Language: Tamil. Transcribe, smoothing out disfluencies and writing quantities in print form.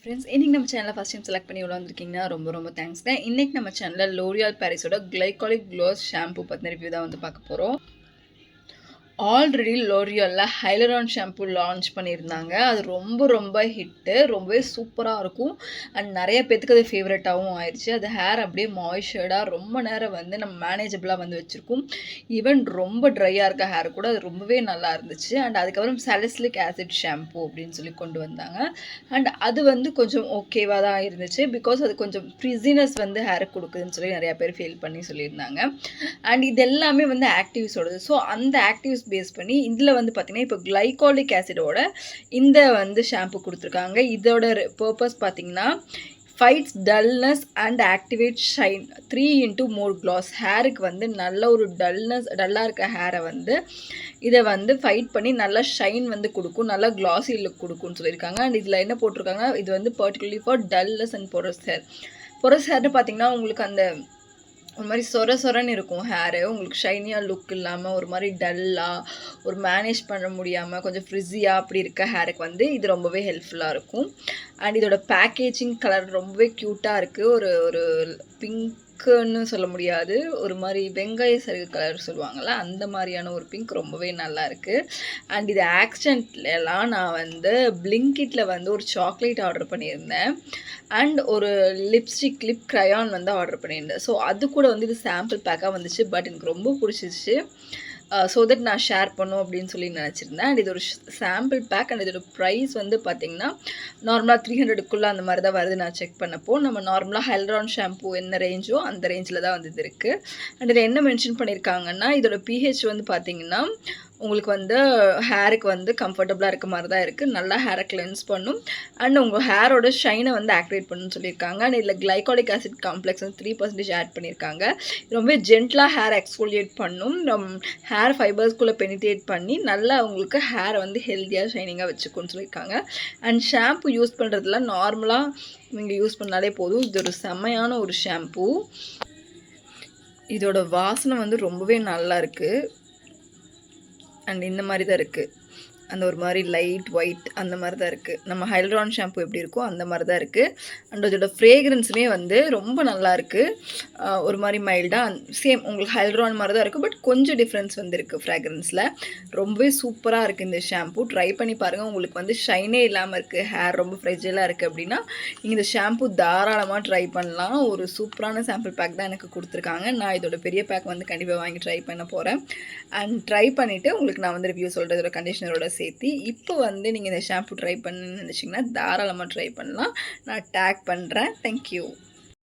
ஃப்ரெண்ட்ஸ், இன்றைக்கி நம்ம சேனலில் ஃபஸ்ட் டைம் செலக்ட் பண்ணி உள்ள வந்திருக்கீங்கன்னா ரொம்ப தேங்க்ஸ் தான். இன்றைக்கி நம்ம சேனலில் லோரியால் பாரிஸோட கிளைகாலிக் க்ளோஸ் ஷாம்பு பற்றின ரிவ்யூ தான் வந்து பார்க்க போகிறோம். ஆல்ரெடி லோரியாலில் ஹைலரான் ஷாம்பு லான்ச் பண்ணியிருந்தாங்க. அது ரொம்ப ஹிட்டு, ரொம்பவே சூப்பராக இருக்கும். அண்ட் நிறைய பேத்துக்கு அது ஃபேவரட்டாகவும் ஆயிடுச்சு. அது ஹேர் அப்படியே மாய்ஸ்சர்டாக ரொம்ப நேரம் வந்து நம்ம மேனேஜபிளாக வந்து வச்சுருக்கோம். ஈவன் ரொம்ப ட்ரையாக இருக்க ஹேர் கூட அது ரொம்பவே நல்லா இருந்துச்சு. அண்ட் அதுக்கப்புறம் சாலிசிலிக் ஆசிட் ஷாம்பு அப்படின்னு சொல்லி கொண்டு வந்தாங்க. அண்ட் அது வந்து கொஞ்சம் ஓகேவாக தான் இருந்துச்சு. பிகாஸ் அது கொஞ்சம் ஃப்ரிஸினஸ் வந்து ஹேருக்கு கொடுக்குதுன்னு சொல்லி நிறையா பேர் ஃபீல் பண்ணி சொல்லியிருந்தாங்க. அண்ட் இது எல்லாமே வந்து ஆக்டிவ்ஸோடது. ஸோ அந்த ஆக்டிவ்ஸ் பேஸ் பண்ணி இதில் வந்து பார்த்திங்கன்னா இப்போ கிளைகாலிக் ஆசிடோட இந்த வந்து ஷாம்பு கொடுத்துருக்காங்க. இதோட பர்பஸ் பார்த்திங்கன்னா fights dullness and activate shine 3 into more gloss. ஹேருக்கு வந்து நல்ல ஒரு டல்லாக இருக்க ஹேரை வந்து இதை வந்து ஃபைட் பண்ணி நல்லா ஷைன் வந்து கொடுக்கும், நல்லா கிளாஸி லுக் கொடுக்கும்னு சொல்லியிருக்காங்க. அண்ட் இதில் என்ன போட்டிருக்காங்க, இது வந்து பர்டிகுலர்லி ஃபார் டல்னஸ் அண்ட் பொரஸ் ஹேர்னு பார்த்திங்கன்னா உங்களுக்கு அந்த ஒரு மாதிரி சொரன்னு இருக்கும் ஹேரு. உங்களுக்கு ஷைனியாக லுக் இல்லாமல் ஒரு மாதிரி டல்லாக, ஒரு மேனேஜ் பண்ண முடியாமல் கொஞ்சம் ஃப்ரிஸியாக அப்படி இருக்க ஹேருக்கு வந்து இது ரொம்பவே ஹெல்ப்ஃபுல்லாக இருக்கும். அண்ட் இதோட பேக்கேஜிங் கலர் ரொம்பவே க்யூட்டாக இருக்குது. ஒரு பிங்க்குன்னு சொல்ல முடியாது, ஒரு மாதிரி வெங்காய சருகு கலர் சொல்லுவாங்கள்ல, அந்த மாதிரியான ஒரு பிங்க் ரொம்பவே நல்லா இருக்குது. அண்ட் இது ஆக்சிடென்ட்லாம் நான் வந்து பிளிங்கிட்டில் வந்து ஒரு சாக்லேட் ஆர்டர் பண்ணியிருந்தேன். அண்ட் ஒரு லிப்ஸ்டிக் லிப் க்ரையான் வந்து ஆர்டர் பண்ணியிருந்தேன். ஸோ அது கூட வந்து இது சாம்பிள் பேக்காக வந்துச்சு. பட் எனக்கு ரொம்ப பிடிச்சிச்சு. ஸோ தட் நான் ஷேர் பண்ணும் அப்படின்னு சொல்லி நினச்சிருந்தேன். அண்ட் இது ஒரு சாம்பிள் பேக். அண்ட் இதோட ப்ரைஸ் வந்து பார்த்திங்கன்னா நார்மலாக 300க்குள்ளே அந்த மாதிரி தான் வருது. நான் செக் பண்ணப்போ நம்ம நார்மலாக ஹைலரான் ஷாம்பு என்ன ரேஞ்சோ அந்த ரேஞ்சில் தான் வந்து இது இருக்குது. அண்ட் இதில் என்ன மென்ஷன் பண்ணியிருக்காங்கன்னா இதோட பிஹெச் வந்து பார்த்திங்கன்னா உங்களுக்கு வந்து ஹேருக்கு வந்து கம்ஃபர்டபுளாக இருக்க மாதிரி தான் இருக்குது. நல்லா ஹேரை கிளென்ஸ் பண்ணும் அண்ட் உங்கள் ஹேரோட ஷைனை வந்து ஆக்டிவேட் பண்ணணும்னு சொல்லியிருக்காங்க. அண்ட் இதில் கிளைகாலிக் ஆசிட் காம்ப்ளெக்ஸ் வந்து 3% ஆட் பண்ணியிருக்காங்க. ரொம்ப ஜென்டலாக ஹேர் எக்ஸ்ஃபோலியேட் பண்ணும், ஹேர் ஃபைபர்ஸ்குள்ளே பெனிட்ரேட் பண்ணி நல்லா உங்களுக்கு ஹேரை வந்து ஹெல்த்தியாக ஷைனிங்காக வச்சுக்கோன்னு சொல்லியிருக்காங்க. அண்ட் ஷாம்பு யூஸ் பண்ணுறதுல நார்மலாக நீங்கள் யூஸ் பண்ணாலே போதும். இது ஒரு செம்மையான ஒரு ஷாம்பு. இதோட வாசனை வந்து ரொம்பவே நல்லா இருக்குது. அண்ட் இந்த மாதிரி தான் இருக்குது, அந்த ஒரு மாதிரி லைட் ஒயிட் அந்த மாதிரி தான் இருக்குது. நம்ம ஹைலரான் ஷாம்பு எப்படி இருக்கோ அந்த மாதிரி தான் இருக்குது. அண்ட் அதோட ஃப்ரேக்ரன்ஸுமே வந்து ரொம்ப நல்லா இருக்குது. ஒரு மாதிரி மைல்டாக சேம் உங்களுக்கு ஹைலரான் மாதிரி தான் இருக்குது. பட் கொஞ்சம் டிஃப்ரென்ஸ் வந்து இருக்குது ஃப்ராக்ரன்ஸில். ரொம்பவே சூப்பராக இருக்குது இந்த ஷாம்பு. ட்ரை பண்ணி பாருங்கள். உங்களுக்கு வந்து ஷைனே இல்லாமல் இருக்குது, ஹேர் ரொம்ப ஃப்ரெஜிலாக இருக்குது அப்படின்னா நீங்கள் இந்த ஷாம்பு தாராளமாக ட்ரை பண்ணலாம். ஒரு சூப்பரான சாம்பிள் பேக் தான் எனக்கு கொடுத்துருக்காங்க. நான் இதோட பெரிய பேக் வந்து கண்டிப்பாக வாங்கி ட்ரை பண்ண போகிறேன். அண்ட் ட்ரை பண்ணிவிட்டு உங்களுக்கு நான் வந்து ரிவ்யூ சொல்கிறேன் இதோட கண்டிஷனரோட சேர்த்து. இப்போ வந்து நீங்கள் இந்த ஷாம்பு ட்ரை பண்ணணும்னு நினச்சிங்கன்னா தாராளமாக ட்ரை பண்ணலாம். நான் டேக் பண்ணுறேன். தேங்க்யூ.